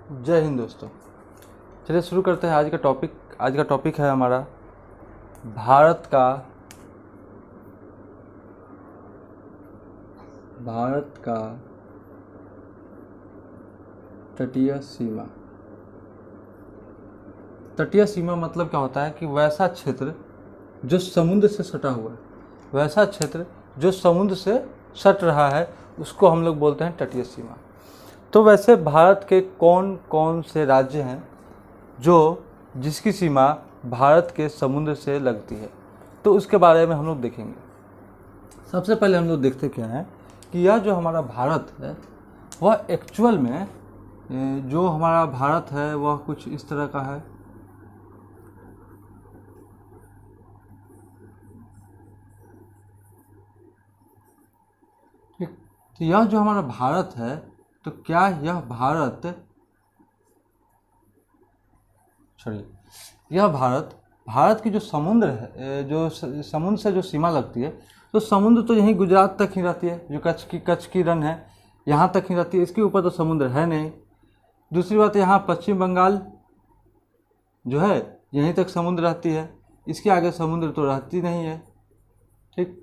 जय हिंद दोस्तों। चलिए शुरू करते हैं आज का टॉपिक है हमारा भारत का तटीय सीमा। तटीय सीमा मतलब क्या होता है कि वैसा क्षेत्र जो समुद्र से सटा हुआ है, वैसा क्षेत्र जो समुद्र से सट रहा है उसको हम लोग बोलते हैं तटीय सीमा। तो वैसे भारत के कौन कौन से राज्य हैं जिसकी सीमा भारत के समुद्र से लगती है, तो उसके बारे में हम लोग देखेंगे। सबसे पहले हम लोग देखते क्या है कि यह जो हमारा भारत है वह एक्चुअल में जो हमारा भारत है वह कुछ इस तरह का है। ठीक, तो यह जो हमारा भारत है, तो क्या यह भारत की जो समुद्र है, जो समुद्र से जो सीमा लगती है, तो समुद्र तो यहीं गुजरात तक ही रहती है, जो कच्छ की रण है यहाँ तक ही रहती है, इसके ऊपर तो समुद्र है नहीं। दूसरी बात, यहाँ पश्चिम बंगाल जो है यहीं तक समुद्र रहती है, इसके आगे समुद्र तो रहती नहीं है। ठीक,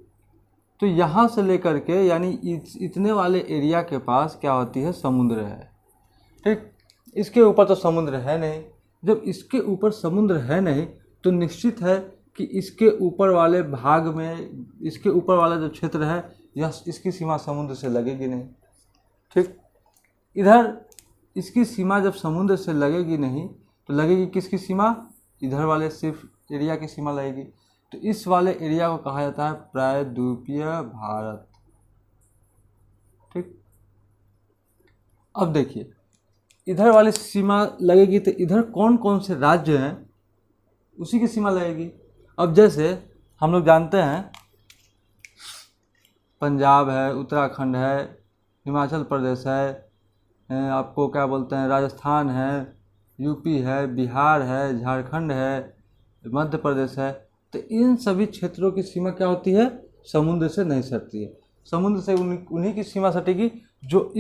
तो यहाँ से लेकर के यानी इतने वाले एरिया के पास क्या होती है, समुद्र है। ठीक, इसके ऊपर तो समुद्र है नहीं। जब इसके ऊपर समुद्र है नहीं तो निश्चित है कि इसके ऊपर वाले भाग में, इसके ऊपर वाला जो क्षेत्र है यह इसकी सीमा समुद्र से लगेगी नहीं। ठीक, इधर इसकी सीमा जब समुद्र से लगेगी नहीं तो लगेगी किसकी सीमा, इधर वाले सिर्फ एरिया की सीमा लगेगी। तो इस वाले एरिया को कहा जाता है प्रायद्वीपीय भारत। ठीक, अब देखिए इधर वाली सीमा लगेगी तो इधर कौन कौन से राज्य हैं उसी की सीमा लगेगी। अब जैसे हम लोग जानते हैं पंजाब है, उत्तराखंड है, हिमाचल प्रदेश है, आपको क्या बोलते हैं, राजस्थान है, यूपी है, बिहार है, झारखंड है, मध्य प्रदेश है। तो इन सभी क्षेत्रों की सीमा क्या होती है, समुद्र से नहीं सटती है। समुद्र से उन्हीं की सीमा सटेगी जो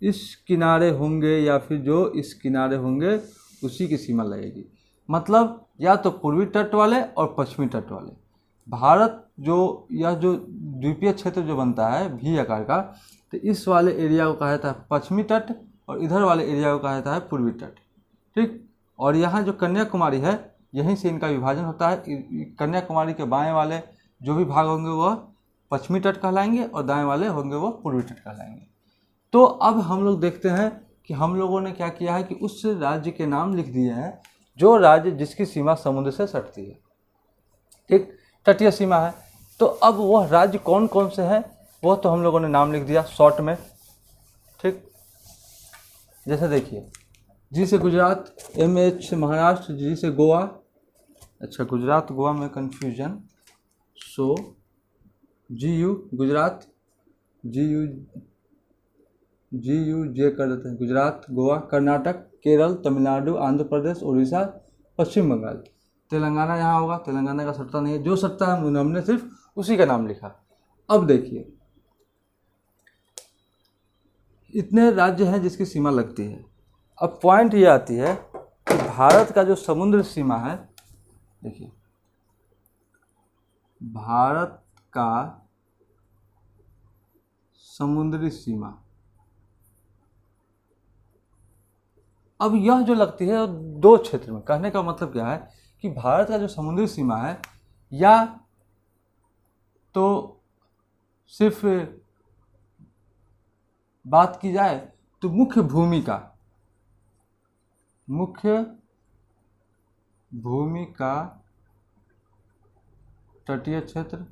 इस किनारे होंगे या फिर जो इस किनारे होंगे उसी की सीमा लगेगी। मतलब या तो पूर्वी तट वाले और पश्चिमी तट वाले। भारत यह जो द्वीपीय क्षेत्र जो बनता है भी आकार का, तो इस वाले एरिया को कहा जाता है पश्चिमी तट और इधर वाले एरिया को कहा जाता है पूर्वी तट। ठीक, और यहाँ जो कन्याकुमारी है यहीं से इनका विभाजन होता है। कन्याकुमारी के बाएं वाले जो भी भाग होंगे वह पश्चिमी तट कहलाएंगे और दाएं वाले होंगे वह पूर्वी तट कहलाएंगे। तो अब हम लोग देखते हैं कि हम लोगों ने क्या किया है कि उस राज्य के नाम लिख दिए हैं जो राज्य जिसकी सीमा समुद्र से सटती है। ठीक, तटीय सीमा है। तो अब वह राज्य कौन कौन से हैं वह तो हम लोगों ने नाम लिख दिया शॉर्ट में। ठीक, जैसे देखिए जी से गुजरात, MH महाराष्ट्र, जी से गोवा, अच्छा गुजरात गोवा में कन्फ्यूजन, सो GU गुजरात, GUJ कर देते हैं, गुजरात, गोवा, कर्नाटक, केरल, तमिलनाडु, आंध्र प्रदेश, उड़ीसा, पश्चिम बंगाल। तेलंगाना यहाँ होगा, तेलंगाना का सट्टा नहीं है, जो सट्टा है हमने सिर्फ उसी का नाम लिखा। अब देखिए इतने राज्य हैं जिसकी सीमा लगती है। अब पॉइंट ये आती है कि भारत का जो समुद्र सीमा है, देखिए भारत का समुद्री सीमा, अब यह जो लगती है दो क्षेत्र में। कहने का मतलब क्या है कि भारत का जो समुद्री सीमा है या तो सिर्फ बात की जाए तो मुख्य भूमि का तटीय क्षेत्र,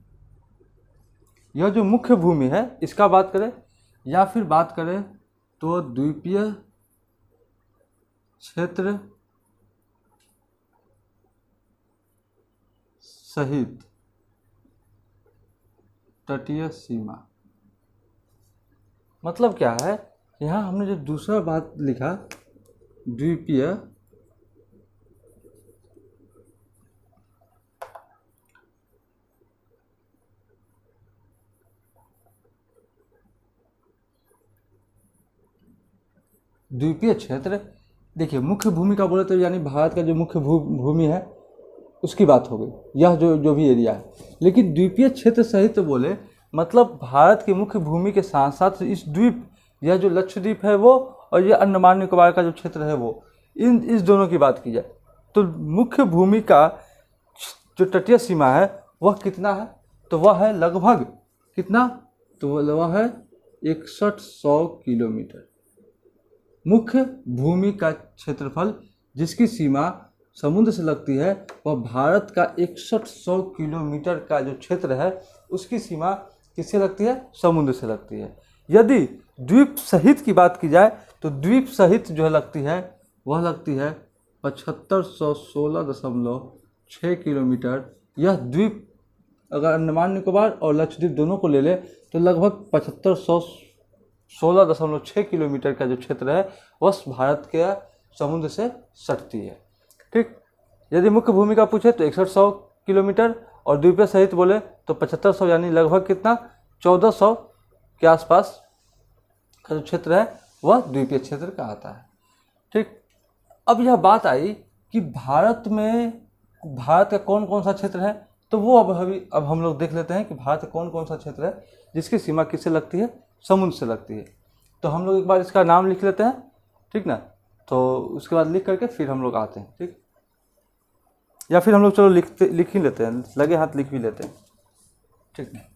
यह जो मुख्य भूमि है इसका बात करें या फिर बात करें तो द्वीपीय क्षेत्र सहित तटीय सीमा। मतलब क्या है, यहाँ हमने जो दूसरा बात लिखा द्वीपीय द्वीपीय क्षेत्र, देखिए मुख्य भूमि का बोले तो यानी भारत का जो मुख्य भूमि है उसकी बात हो गई, यह जो भी एरिया है। लेकिन द्वीपीय क्षेत्र सहित तो बोले मतलब भारत की मुख्य भूमि के साथ साथ इस द्वीप, यह जो लक्षद्वीप है वो और ये अंडमान निकोबार का जो क्षेत्र है वो, इस दोनों की बात की जाए तो मुख्य भूमि का जो तटीय सीमा है वह कितना है, तो वह है लगभग कितना, तो वह है 6100 किलोमीटर। मुख्य भूमि का क्षेत्रफल जिसकी सीमा समुद्र से लगती है वह भारत का 6100 किलोमीटर का जो क्षेत्र है उसकी सीमा किससे लगती है, समुद्र से लगती है। यदि द्वीप सहित की बात की जाए तो द्वीप सहित जो लगती है वह लगती है 7516.6 किलोमीटर। यह द्वीप अगर अंडमान निकोबार और लक्षद्वीप दोनों को ले ले तो लगभग 7516.6 किलोमीटर का जो क्षेत्र है वह भारत के समुद्र से सटती है। ठीक, यदि मुख्य भूमि का पूछे तो 6100 किलोमीटर और द्वीपीय सहित बोले तो 7500 यानी लगभग कितना 1400 के आसपास का जो क्षेत्र है वह द्वीपीय क्षेत्र का आता है। ठीक, अब यह बात आई कि भारत का कौन कौन सा क्षेत्र है, तो वो अब हम लोग देख लेते हैं कि भारत का कौन कौन सा क्षेत्र है जिसकी सीमा किससे लगती है, समुद्र से लगती है। तो हम लोग एक बार इसका नाम लिख लेते हैं, ठीक ना, तो उसके बाद लिख करके फिर हम लोग आते हैं। ठीक, या फिर हम लोग चलो लिख ही लेते हैं, लगे हाथ लिख भी लेते हैं। ठीक है,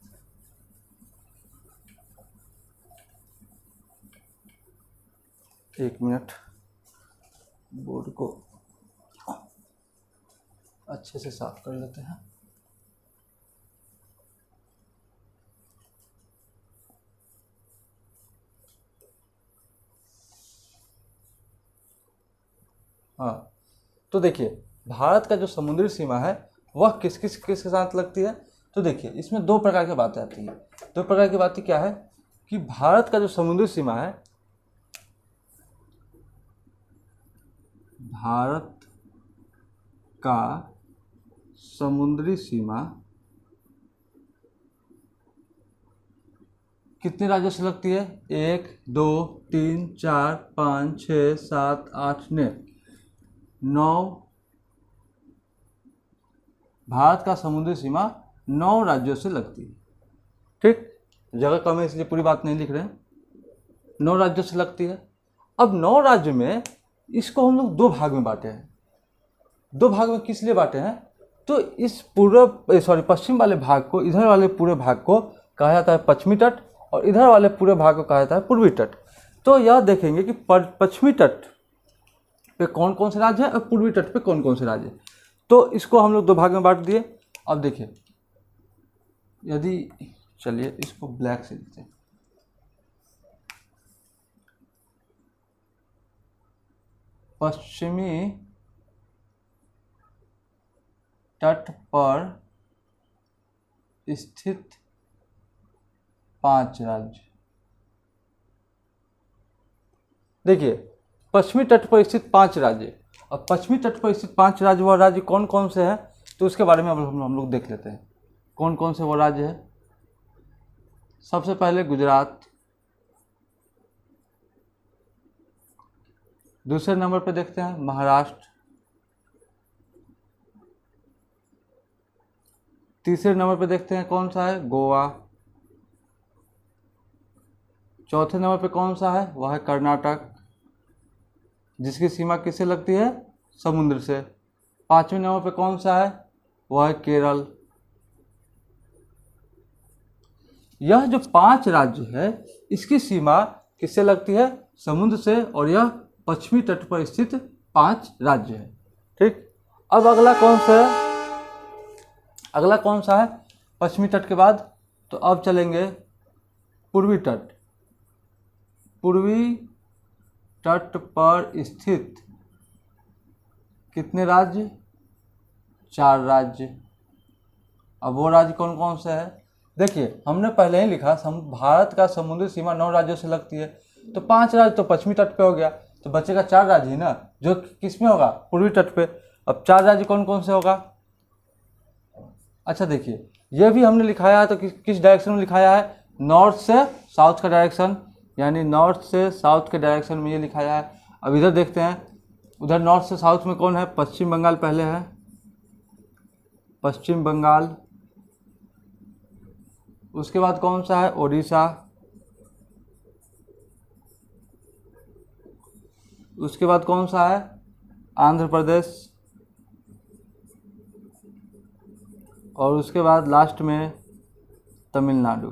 एक मिनट, बोर्ड को अच्छे से साफ कर लेते हैं। हाँ, तो देखिए भारत का जो समुद्री सीमा है वह किसके साथ लगती है, तो देखिए इसमें दो प्रकार की बातें आती हैं। दो प्रकार की बातें क्या है कि भारत का जो समुद्री सीमा है, भारत का समुद्री सीमा कितने राज्यों से लगती है, 1 2 3 4 5 6 7 8 9 भारत का समुद्री सीमा 9 राज्यों से लगती है। ठीक, जगह कम है इसलिए पूरी बात नहीं लिख रहे हैं, 9 राज्यों से लगती है। अब 9 राज्य में इसको हम लोग दो भाग में बांटे हैं। दो भाग में किस लिए बांटे हैं, तो इस पश्चिम वाले भाग को, इधर वाले पूरे भाग को कहा जाता है पश्चिमी तट और इधर वाले पूरे भाग को कहा जाता है पूर्वी तट। तो यह देखेंगे कि पश्चिमी तट पे कौन कौन से राज्य हैं और पूर्वी तट पे कौन कौन से राज्य हैं। तो इसको हम लोग दो भाग में बांट दिए। अब देखिए, यदि चलिए इसको ब्लैक से लिखते हैं, पश्चिमी तट पर स्थित 5 राज्य। देखिए पश्चिमी तट पर स्थित 5 राज्य, अब पश्चिमी तट पर स्थित 5 राज्य वह राज्य कौन कौन से हैं, तो उसके बारे में अब हम लोग देख लेते हैं कौन कौन से वो राज्य हैं। सबसे पहले गुजरात, दूसरे नंबर पे देखते हैं महाराष्ट्र, तीसरे नंबर पे देखते हैं कौन सा है, गोवा, चौथे नंबर पे कौन सा है, वह है कर्नाटक जिसकी सीमा किससे लगती है, समुद्र से। पांचवें नंबर पे कौन सा है, वह है केरल। यह जो 5 राज्य है इसकी सीमा किससे लगती है, समुद्र से, और यह पश्चिमी तट पर स्थित 5 राज्य है। ठीक, अब अगला कौन सा है, अगला कौन सा है पश्चिमी तट के बाद, तो अब चलेंगे पूर्वी तट। पूर्वी तट पर स्थित कितने राज्य, 4 राज्य। अब वो राज्य कौन कौन से है, देखिए हमने पहले ही लिखा भारत का समुद्री सीमा 9 राज्यों से लगती है, तो 5 राज्य तो पश्चिमी तट पे हो गया, तो बचेगा 4 राज्य ही ना, जो किस में होगा, पूर्वी तट पे। अब 4 राज्य कौन कौन से होगा, अच्छा देखिए ये भी हमने लिखाया है, तो किस डायरेक्शन में लिखाया है, नॉर्थ से साउथ का डायरेक्शन। यानी नॉर्थ से साउथ के डायरेक्शन में ये लिखा जाए। अब इधर देखते हैं, उधर नॉर्थ से साउथ में कौन है? पश्चिम बंगाल पहले है, पश्चिम बंगाल। उसके बाद कौन सा है? उड़ीसा। उसके बाद कौन सा है? आंध्र प्रदेश। और उसके बाद लास्ट में तमिलनाडु।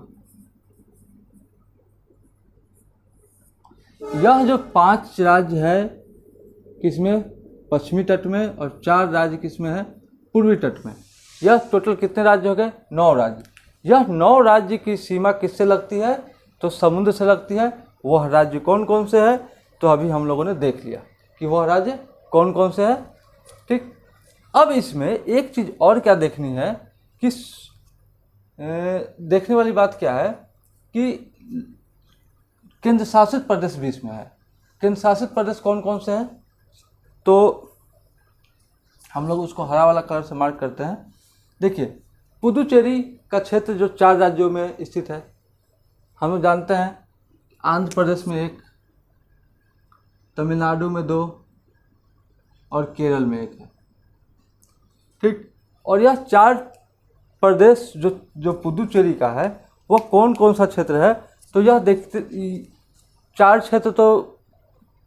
यह जो 5 राज्य है किसमें? पश्चिमी तट में, और 4 राज्य किसमें है? पूर्वी तट में। यह टोटल कितने राज्य हो गए? 9 राज्य। यह 9 राज्य की सीमा किससे लगती है? तो समुद्र से लगती है। वह राज्य कौन कौन से है? तो अभी हम लोगों ने देख लिया कि वह राज्य कौन कौन से है। ठीक, अब इसमें एक चीज़ और क्या देखनी है कि देखने वाली बात क्या है कि केंद्र शासित प्रदेश भी इसमें है। केंद्र शासित प्रदेश कौन कौन से हैं? तो हम लोग उसको हरा वाला कलर से मार्क करते हैं। देखिए, पुदुचेरी का क्षेत्र जो 4 राज्यों में स्थित है। हम लोग जानते हैं आंध्र प्रदेश में 1, तमिलनाडु में 2 और केरल में 1 है। ठीक, और यह 4 प्रदेश जो पुदुचेरी का है वह कौन कौन सा क्षेत्र है? तो यह देखते 4 क्षेत्र तो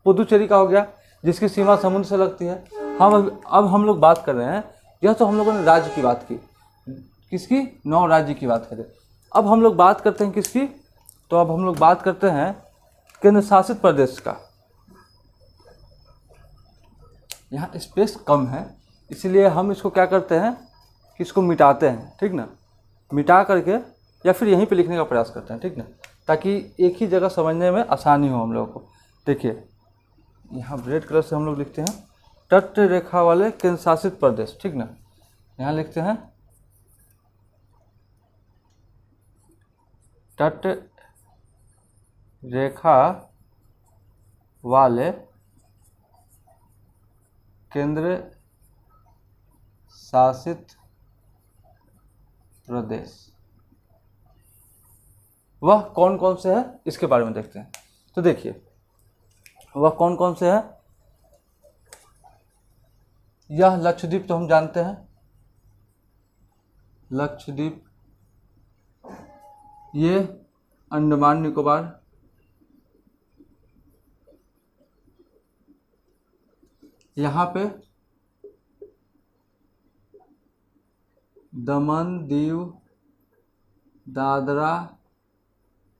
पुदुचेरी का हो गया जिसकी सीमा समुद्र से लगती है। अब हम लोग बात कर रहे हैं, यह तो हम लोगों ने राज्य की बात की, किसकी? 9 राज्य की बात करें। अब हम लोग बात करते हैं किसकी? तो अब हम लोग बात करते हैं केंद्र शासित प्रदेश का। यहाँ स्पेस कम है, इसलिए हम इसको क्या करते हैं कि इसको मिटाते हैं। ठीक ना, मिटा करके या फिर यहीं पे लिखने का प्रयास करते हैं। ठीक ना, ताकि एक ही जगह समझने में आसानी हो हम लोगों को। देखिए, यहाँ रेड कलर से हम लोग लिखते हैं तट रेखा वाले केंद्र शासित प्रदेश। ठीक ना, यहाँ लिखते हैं तट रेखा वाले केंद्र शासित प्रदेश। वह कौन कौन से है इसके बारे में देखते हैं। तो देखिए, वह कौन कौन से है? यह लक्षद्वीप तो हम जानते हैं, लक्षद्वीप। ये अंडमान निकोबार, यहाँ पे दमन, दीव, दादरा,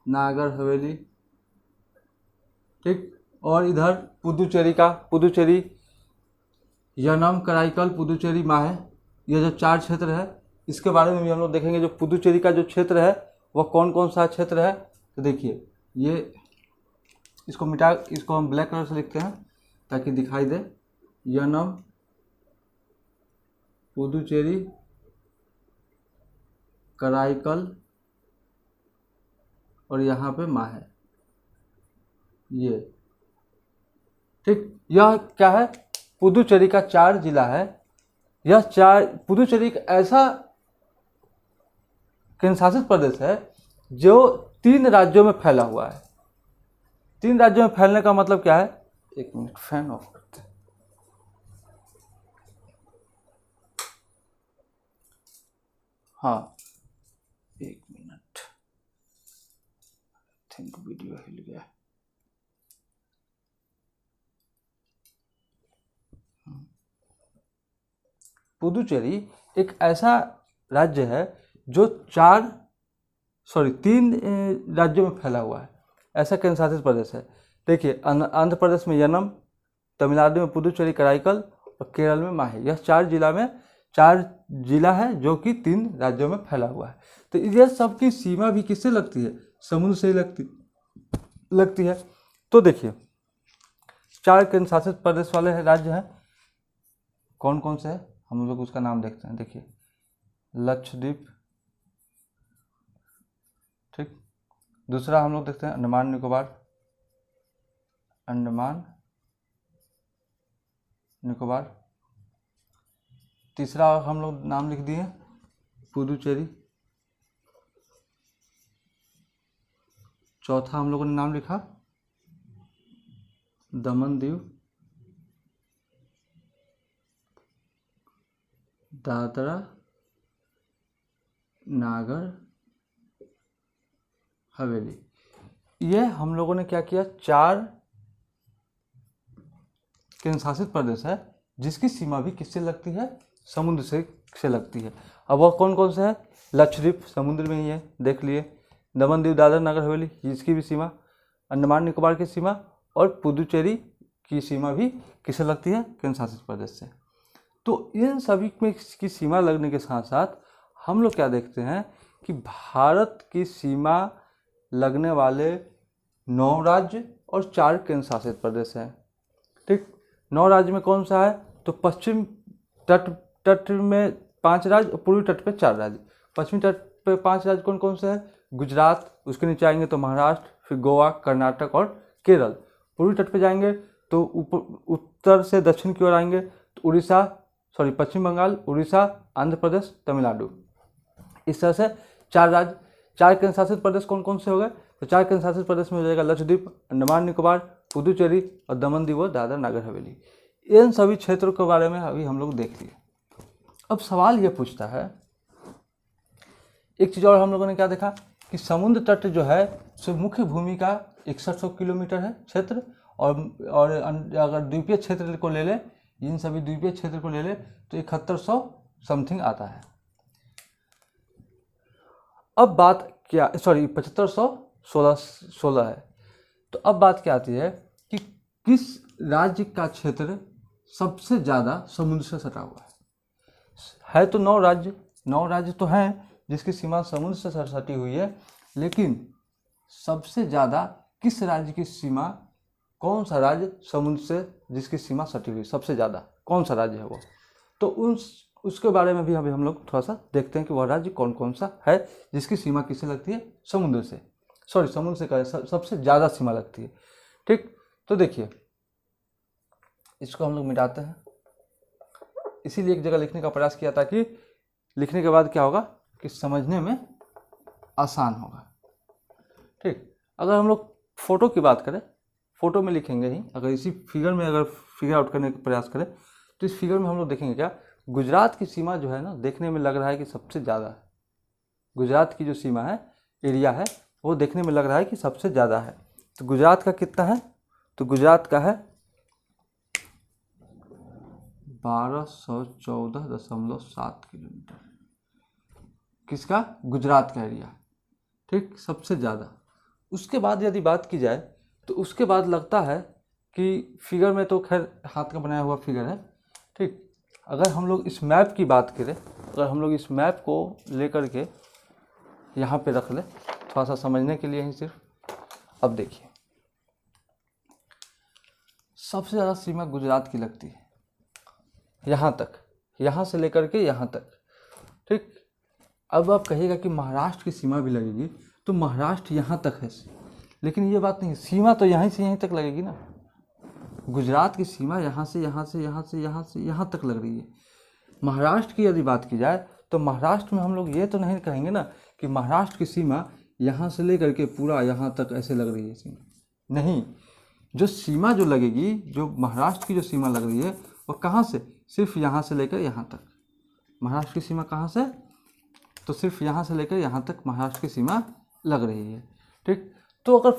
नागर हवेली। ठीक, और इधर पुदुचेरी, यनम, कराईकल, पुदुचेरी, माहे। ये जो 4 क्षेत्र है इसके बारे में भी हम लोग देखेंगे। जो पुदुचेरी का जो क्षेत्र है वह कौन कौन सा क्षेत्र है? तो देखिए, ये इसको हम ब्लैक कलर से लिखते हैं ताकि दिखाई दे। यनम, पुदुचेरी, कराईकल और यहाँ पे माहे। ये ठीक, यह क्या है? पुदुचेरी का 4 जिला है। यह 4 पुदुचेरी एक ऐसा केंद्र शासित प्रदेश है जो 3 राज्यों में फैला हुआ है। 3 राज्यों में फैलने का मतलब क्या है? एक मिनट, फैन ऑफ करते हैं। हाँ, एक मिनट, थिंक वीडियो हिल गया। पुदुचेरी एक ऐसा राज्य है जो 3 राज्यों में फैला हुआ है, ऐसा केंद्र शासित प्रदेश है। देखिए, आंध्र प्रदेश में यनम, तमिलनाडु में पुदुचेरी, कराईकल और केरल में माहे। यह 4 जिला है जो कि 3 राज्यों में फैला हुआ है। तो यह सबकी सीमा भी किससे लगती है? समुद्र से लगती है। तो देखिए, 4 केंद्र शासित प्रदेश वाले राज्य हैं, कौन कौन से हैं हम लोग उसका नाम देखते हैं। देखिए, लक्षद्वीप। ठीक, दूसरा हम लोग देखते हैं अंडमान निकोबार। तीसरा हम लोग नाम लिख दिए पुदुचेरी। चौथा हम लोगों ने नाम लिखा दमन दीव, दादरा नागर हवेली। ये हम लोगों ने क्या किया, 4 केंद्र शासित प्रदेश है जिसकी सीमा भी किससे लगती है, समुद्र से लगती है। अब वह कौन कौन से है, लक्षद्वीप समुद्र में ही है, देख लिए, दमन दीव दादरा नगर हवेली इसकी भी सीमा, अंडमान निकोबार की सीमा, और पुदुचेरी की सीमा भी किससे लगती है, केंद्र शासित प्रदेश से। तो इन सभी में की सीमा लगने के साथ साथ हम लोग क्या देखते हैं कि भारत की सीमा लगने वाले 9 राज्य और 4 केंद्र शासित प्रदेश हैं। ठीक, 9 राज्य में कौन सा है, तो पश्चिम तट में 5 राज्य और पूर्वी तट पे 4 राज्य। पश्चिमी तट पे 5 राज्य कौन कौन से हैं, गुजरात, उसके नीचे आएंगे तो महाराष्ट्र, फिर गोवा, कर्नाटक और केरल। पूर्वी तट पे जाएंगे तो उत्तर से दक्षिण की ओर आएंगे तो पश्चिम बंगाल, उड़ीसा, आंध्र प्रदेश, तमिलनाडु। इस तरह से 4 राज्य। 4 केंद्र शासित प्रदेश कौन कौन से हो गए, तो 4 केंद्र शासित प्रदेश में हो जाएगा लक्षद्वीप, अंडमान निकोबार, पुदुचेरी और दमन दीव और दादरा नगर हवेली। इन सभी क्षेत्रों के बारे में अभी हम लोग देख लिए। अब सवाल ये पूछता है, एक चीज़ और हम लोगों ने क्या देखा कि समुद्र तट जो है सो मुख्य भूमि का 6100 किलोमीटर है क्षेत्र, और अगर द्वीपीय क्षेत्र को ले ले, इन सभी द्वीपीय क्षेत्र को ले ले तो 7100 समथिंग आता है। अब बात क्या, 7516 है। तो अब बात क्या आती है कि किस राज्य का क्षेत्र सबसे ज़्यादा समुद्र से सटा हुआ है। तो 9 राज्य तो हैं जिसकी सीमा समुद्र से सटी हुई है, लेकिन सबसे ज़्यादा किस राज्य की सीमा, कौन सा राज्य समुद्र से जिसकी सीमा सटी हुई सबसे ज़्यादा कौन सा राज्य है वो, तो उसके बारे में भी अभी हम लोग थोड़ा सा देखते हैं कि वह राज्य कौन कौन सा है जिसकी सीमा किससे लगती है, समुद्र से सबसे ज़्यादा सीमा लगती है। ठीक, तो देखिए इसको हम लोग मिटाते हैं, इसीलिए एक जगह लिखने का प्रयास किया ताकि लिखने के बाद क्या होगा कि समझने में आसान होगा। ठीक, अगर हम लोग फोटो की बात करें, फोटो में लिखेंगे ही, अगर इसी फिगर में अगर फिगर आउट करने का प्रयास करें तो इस फिगर में हम लोग देखेंगे क्या, गुजरात की सीमा जो है ना, देखने में लग रहा है कि सबसे ज़्यादा है। गुजरात की जो सीमा है, एरिया है, वो देखने में लग रहा है कि सबसे ज़्यादा है। तो गुजरात का कितना है, तो गुजरात का है 1214.7 किलोमीटर, किसका, गुजरात का एरिया। ठीक, सबसे ज़्यादा। उसके बाद यदि बात की जाए तो उसके बाद लगता है कि फिगर में तो खैर हाथ का बनाया हुआ फिगर है। ठीक, अगर हम लोग इस मैप की बात करें, अगर हम लोग इस मैप को लेकर के यहाँ पे रख ले थोड़ा सा समझने के लिए ही सिर्फ, अब देखिए सबसे ज़्यादा सीमा गुजरात की लगती है, यहाँ तक, यहाँ से लेकर के यहाँ तक। ठीक, अब आप कहिएगा कि महाराष्ट्र की सीमा भी लगेगी, तो महाराष्ट्र यहाँ तक है, लेकिन ये बात नहीं, सीमा तो यहाँ से यहीं तक लगेगी ना। गुजरात की सीमा यहाँ से यहाँ से यहाँ से यहाँ से यहाँ तक लग रही है। महाराष्ट्र की यदि बात की जाए तो महाराष्ट्र में हम लोग ये तो नहीं कहेंगे ना कि महाराष्ट्र की सीमा यहाँ से लेकर के पूरा यहाँ तक ऐसे लग रही है सीमा, नहीं। जो सीमा जो लगेगी, जो महाराष्ट्र की जो सीमा लग रही है वो कहाँ से, सिर्फ यहाँ से लेकर यहाँ तक। महाराष्ट्र की सीमा कहाँ से, तो सिर्फ यहाँ से लेकर यहाँ तक महाराष्ट्र की सीमा लग रही है। ठीक, तो अगर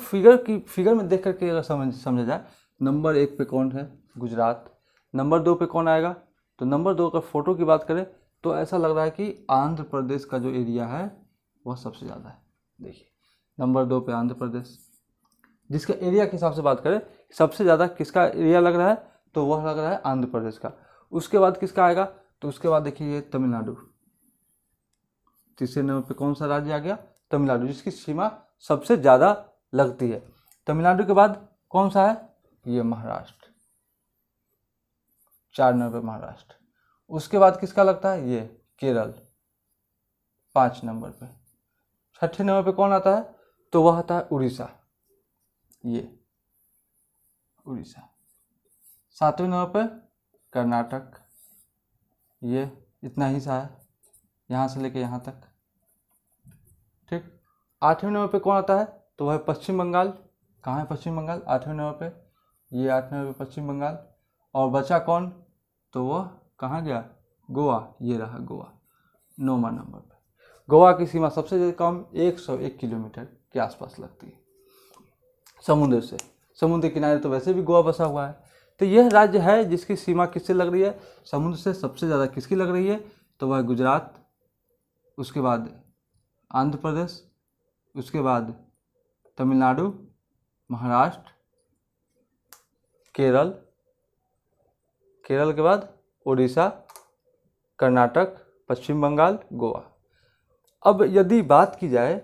फिगर में देख करके अगर समझा जाए, नंबर 1 पे कौन है, गुजरात। नंबर 2 पे कौन आएगा, तो नंबर 2 अगर फोटो की बात करें तो ऐसा लग रहा है कि आंध्र प्रदेश का जो एरिया है वह सबसे ज़्यादा है। देखिए नंबर 2 पे आंध्र प्रदेश, जिसका एरिया के हिसाब से बात करें सबसे ज़्यादा किसका एरिया लग रहा है, तो वह लग रहा है आंध्र प्रदेश का। उसके बाद किसका आएगा, तो उसके बाद देखिए तमिलनाडु। तीसरे नंबर पे कौन सा राज्य आ गया, तमिलनाडु, जिसकी सीमा सबसे ज़्यादा लगती है। तमिलनाडु के बाद कौन सा है, ये महाराष्ट्र, 4 नंबर पे महाराष्ट्र। उसके बाद किसका लगता है, ये केरल 5 नंबर पे। छठे नंबर पे कौन आता है, तो वह आता है उड़ीसा, ये उड़ीसा। 7वें नंबर पे कर्नाटक, ये इतना ही सा है, यहाँ से लेके यहाँ तक। ठीक, 8वें नंबर पे कौन आता है, तो वह है पश्चिम बंगाल। कहाँ है पश्चिम बंगाल? 8वें नंबर पे, ये 8वें नंबर पे पश्चिम बंगाल। और बचा कौन? तो वह कहाँ गया? गोवा, ये रहा गोवा 9वां नंबर पे। गोवा की सीमा सबसे कम 101 किलोमीटर के आसपास लगती है समुद्र से। समुद्र किनारे तो वैसे भी गोवा बसा हुआ है। तो यह राज्य है जिसकी सीमा किससे लग रही है? समुद्र से सबसे ज़्यादा किसकी लग रही है? तो वह गुजरात, उसके बाद आंध्र प्रदेश, उसके बाद तमिलनाडु, महाराष्ट्र, केरल, केरल के बाद उड़ीसा, कर्नाटक, पश्चिम बंगाल, गोवा। अब यदि बात की जाए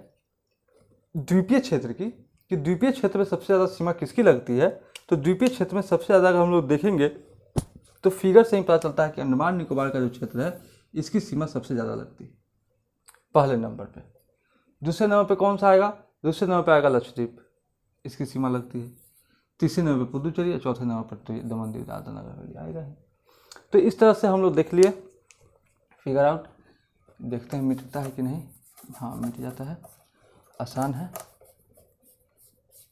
द्वीपीय क्षेत्र की, कि द्वीपीय क्षेत्र में सबसे ज़्यादा सीमा किसकी लगती है, तो द्वीपीय क्षेत्र में सबसे ज़्यादा अगर हम लोग देखेंगे तो फिगर से ही पता चलता है कि अंडमान निकोबार का जो क्षेत्र है इसकी सीमा सबसे ज़्यादा लगती है पहले नंबर पे। दूसरे नंबर पे कौन सा आएगा? दूसरे नंबर पे आएगा लक्षद्वीप, इसकी सीमा लगती है। तीसरे नंबर पे पुदुचेरी और चौथे नंबर पर तो दमन दीव दादरा नगर हवेली आएगा ही। तो इस तरह से हम लोग देख लिए, फिगर आउट। देखते हैं मिटता है कि नहीं। हाँ, मिट जाता है, आसान है।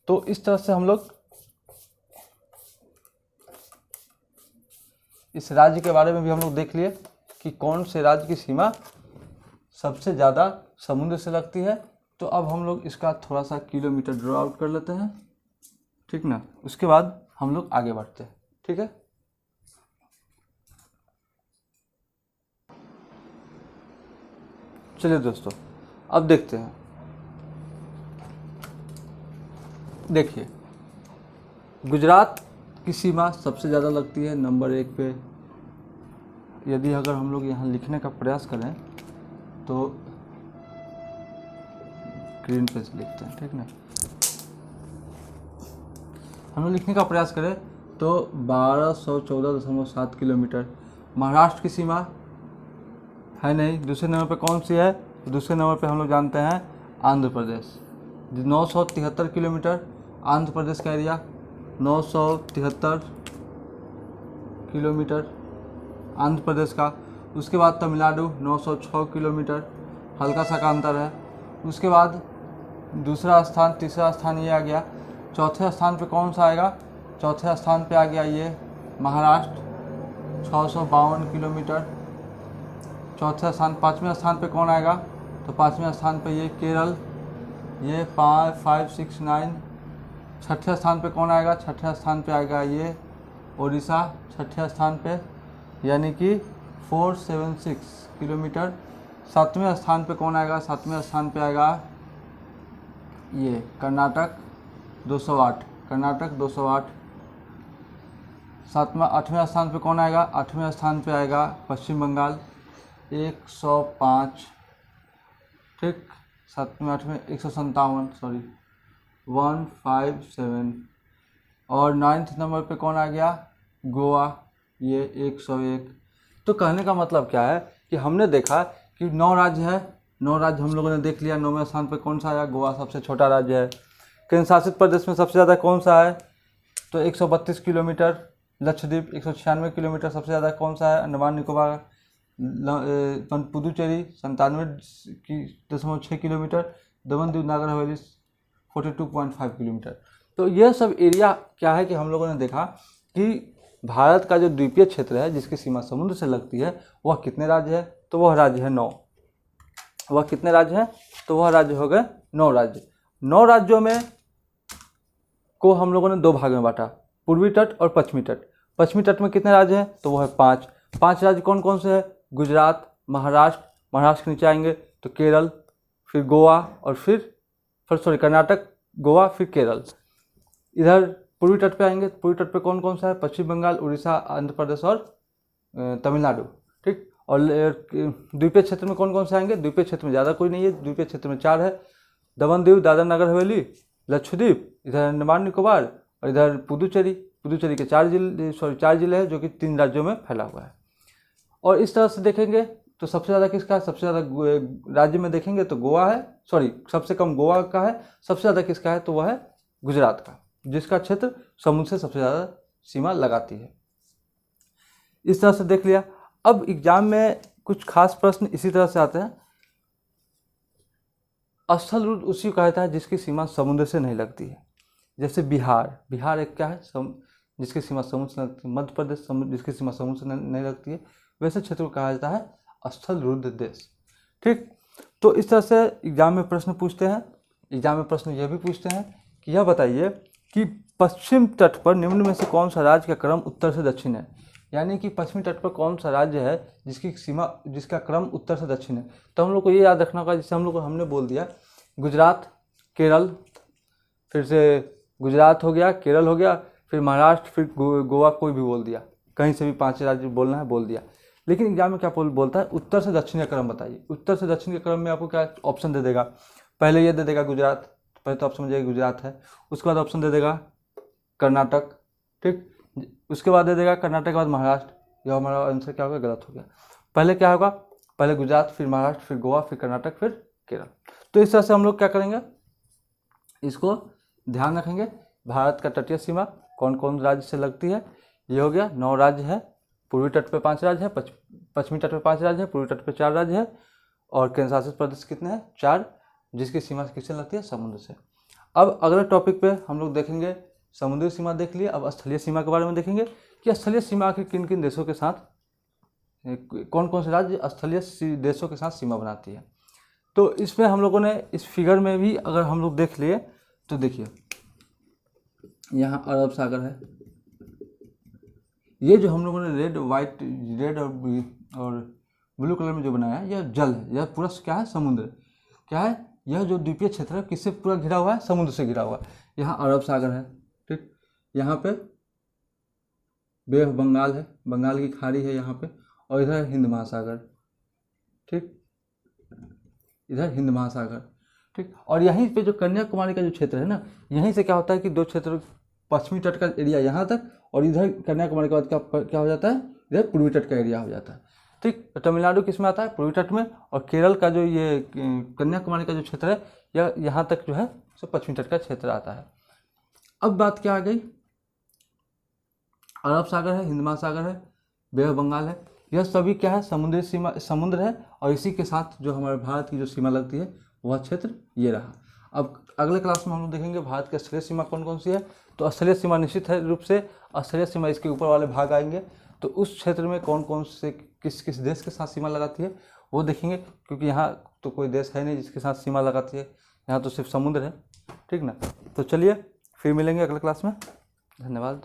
तो इस तरह से हम लोग इस राज्य के बारे में भी हम लोग देख लिए कि कौन से राज्य की सीमा सबसे ज़्यादा समुद्र से लगती है। तो अब हम लोग इसका थोड़ा सा किलोमीटर ड्रॉ आउट कर लेते हैं, ठीक ना। उसके बाद हम लोग आगे बढ़ते हैं, ठीक है। चलिए दोस्तों, अब देखते हैं। देखिए, गुजरात की सीमा सबसे ज़्यादा लगती है नंबर 1 पे। यदि अगर हम लोग यहाँ लिखने का प्रयास करें तो स्क्रीन पे से लिखते हैं, ठीक ना। हम लोग लिखने का प्रयास करें तो 1214.7 किलोमीटर। महाराष्ट्र की सीमा है नहीं। दूसरे नंबर पे कौन सी है? दूसरे नंबर पे हम लोग जानते हैं आंध्र प्रदेश, 973 किलोमीटर। आंध्र प्रदेश का एरिया 973 किलोमीटर आंध्र प्रदेश का। उसके बाद तमिलनाडु 906 किलोमीटर, हल्का सा का अंतर है। उसके बाद दूसरा स्थान, तीसरा स्थान ये आ गया। चौथे स्थान पे कौन सा आएगा? चौथे स्थान पे आ गया ये महाराष्ट्र, 652 किलोमीटर चौथे स्थान। पाँचवें स्थान पे कौन आएगा? तो पाँचवें स्थान पे ये केरल, ये 569। छठे स्थान पे कौन आएगा? छठे स्थान पे आएगा ये उड़ीसा, छठे स्थान पे, यानी कि 476 किलोमीटर। सातवें स्थान पे कौन आएगा? सातवें स्थान पे आएगा ये कर्नाटक, 208, कर्नाटक 208। आठवें स्थान पे कौन आएगा? आठवें स्थान पे आएगा पश्चिम बंगाल, 105, ठीक। सातवें आठवें 157, सॉरी 157। और 9th नंबर पे कौन आ गया? गोवा, ये 101। तो कहने का मतलब क्या है कि हमने देखा कि 9 राज्य है, 9 राज्य हम लोगों ने देख लिया। 9वें स्थान पे कौन सा आया? गोवा सबसे छोटा राज्य है। केंद्र शासित प्रदेश में सबसे ज़्यादा कौन सा है? तो 132 किलोमीटर। लक्षद्वीप 196 किलोमीटर सबसे ज़्यादा कौन सा है? अंडमान निकोबार। पुदुचेरी 97.6 किलोमीटर। दमन दीव नागर हवेली 42.5 किलोमीटर। तो यह सब एरिया क्या है कि हम लोगों ने देखा कि भारत का जो द्वीपीय क्षेत्र है जिसकी सीमा समुद्र से लगती है वह कितने राज्य है? तो वह राज्य है 9। वह कितने राज्य हैं? तो वह राज्य हो गए 9 राज्य। 9 राज्यों में को हम लोगों ने 2 भाग में बांटा, पूर्वी तट और पश्चिमी तट। पश्चिमी तट में कितने राज्य हैं? तो वह है 5। 5 राज्य कौन कौन से हैं? गुजरात, महाराष्ट्र, महाराष्ट्र के नीचे आएंगे तो केरल, फिर गोवा और फिर सॉरी कर्नाटक, गोवा, फिर केरल। इधर पूर्वी तट पे आएंगे, पूर्वी तट पे कौन कौन सा है? पश्चिम बंगाल, उड़ीसा, आंध्र प्रदेश और तमिलनाडु, ठीक। और द्वीपीय क्षेत्र में कौन कौन से आएंगे? द्वीपीय क्षेत्र में ज़्यादा कोई नहीं है, द्वीपीय क्षेत्र में 4 है। दमन दीव दादरा नगर हवेली, लक्षद्वीप, इधर अंडमान निकोबार और इधर पुदुचेरी। पुदुचेरी के 4 जिले हैं जो कि 3 राज्यों में फैला हुआ है। और इस तरह से देखेंगे तो सबसे ज़्यादा किसका है? सबसे ज़्यादा राज्य में देखेंगे तो गोवा है, सॉरी सबसे कम गोवा का है। सबसे ज़्यादा किसका है? तो वह है गुजरात का, जिसका क्षेत्र समुद्र से सबसे ज़्यादा सीमा लगाती है। इस तरह से देख लिया। अब एग्जाम में कुछ खास प्रश्न इसी तरह से आते हैं। स्थल रुद्र उसी को कहा जाता है जिसकी सीमा समुद्र से नहीं लगती है। जैसे बिहार एक क्या है, जिसकी सीमा समुद्र से लगती है। मध्य प्रदेश जिसकी सीमा समुद्र से नहीं लगती है। वैसे क्षेत्र को कहा जाता है स्थल रुद्र देश। ठीक, तो इस तरह से एग्जाम में प्रश्न पूछते हैं। एग्जाम में प्रश्न यह भी पूछते हैं कि यह बताइए कि पश्चिम तट पर निम्न में से कौन सा राज्य का क्रम उत्तर से दक्षिण है। यानी कि पश्चिमी तट पर कौन सा राज्य है जिसका क्रम उत्तर से दक्षिण है। तो हम लोग को ये याद रखना होगा, जैसे हम लोग को हमने बोल दिया गुजरात, केरल, फिर से गुजरात हो गया, केरल हो गया, फिर महाराष्ट्र, फिर गोवा, कोई भी बोल दिया, कहीं से भी 5 राज्य बोलना है बोल दिया। लेकिन एग्जाम में क्या बोलता है, उत्तर से दक्षिण का क्रम बताइए। उत्तर से दक्षिण के क्रम में आपको क्या ऑप्शन दे देगा, पहले ये दे देगा गुजरात, पहले तो ऑप्शन में गुजरात है, उसके बाद ऑप्शन दे देगा कर्नाटक, ठीक, उसके बाद दे देगा कर्नाटक के बाद महाराष्ट्र। यह हमारा आंसर क्या होगा, गलत हो गया। पहले क्या होगा, पहले गुजरात, फिर महाराष्ट्र, फिर गोवा, फिर कर्नाटक, फिर केरल। तो इस तरह से हम लोग क्या करेंगे, इसको ध्यान रखेंगे। भारत का तटीय सीमा कौन कौन राज्य से लगती है, ये हो गया 9 राज्य है। पूर्वी तट पे 5 राज्य है, पश्चिमी तट पे 5 राज्य है, पूर्वी तट पे 4 राज्य है, और केंद्र शासित प्रदेश कितने हैं, 4, जिसकी सीमा किससे लगती है, समुद्र से। अब अगले टॉपिक पे हम लोग देखेंगे, समुद्री सीमा देख लिए, अब स्थलीय सीमा के बारे में देखेंगे कि स्थलीय सीमा के किन किन देशों के साथ, कौन कौन से राज्य स्थलीय देशों के साथ सीमा बनाती है। तो इसमें हम लोगों ने इस फिगर में भी अगर हम लोग देख लिए तो देखिए, यहाँ अरब सागर है, ये जो हम लोगों ने रेड और ब्लू कलर में जो बनाया है, यह जल है, यह पूरा क्या है, समुद्र। क्या है, यह जो द्वीपीय क्षेत्र है किससे पूरा घिरा हुआ है, समुद्र से घिरा हुआ है। यहाँ अरब सागर है, ठीक, यहाँ पे बे ऑफ बंगाल है, बंगाल की खाड़ी है यहाँ पे, और इधर हिंद महासागर, ठीक, इधर हिंद महासागर, ठीक। और यहीं पे जो कन्याकुमारी का जो क्षेत्र है ना, यहीं से क्या होता है कि 2 क्षेत्र, पश्चिमी तट का एरिया यहाँ तक, और इधर कन्याकुमारी के बाद क्या हो जाता है, इधर पूर्वी तट का एरिया हो जाता है, ठीक। तो तमिलनाडु किस में आता है, पूर्वी तट में, और केरल का जो ये कन्याकुमारी का जो क्षेत्र है, यह यहाँ तक जो है सो पश्चिमी तट का क्षेत्र आता है। अब बात क्या आ गई, अरब सागर है, हिंद महासागर है, बे ऑफ बंगाल है, यह सभी क्या है, समुद्री सीमा, समुद्र है, और इसी के साथ जो हमारे भारत की जो सीमा लगती है वह क्षेत्र ये रहा। अब अगले क्लास में हम लोग देखेंगे भारत की स्थलीय सीमा कौन कौन सी है। तो स्थलीय सीमा निश्चित है रूप से, स्थलीय सीमा इसके ऊपर वाले भाग आएंगे, तो उस क्षेत्र में कौन कौन से किस किस देश के साथ सीमा लगाती है वो देखेंगे, क्योंकि यहाँ तो कोई देश है नहीं जिसके साथ सीमा लगाती है, यहाँ तो सिर्फ समुद्र है, ठीक ना। तो चलिए फिर मिलेंगे अगले क्लास में, धन्यवाद।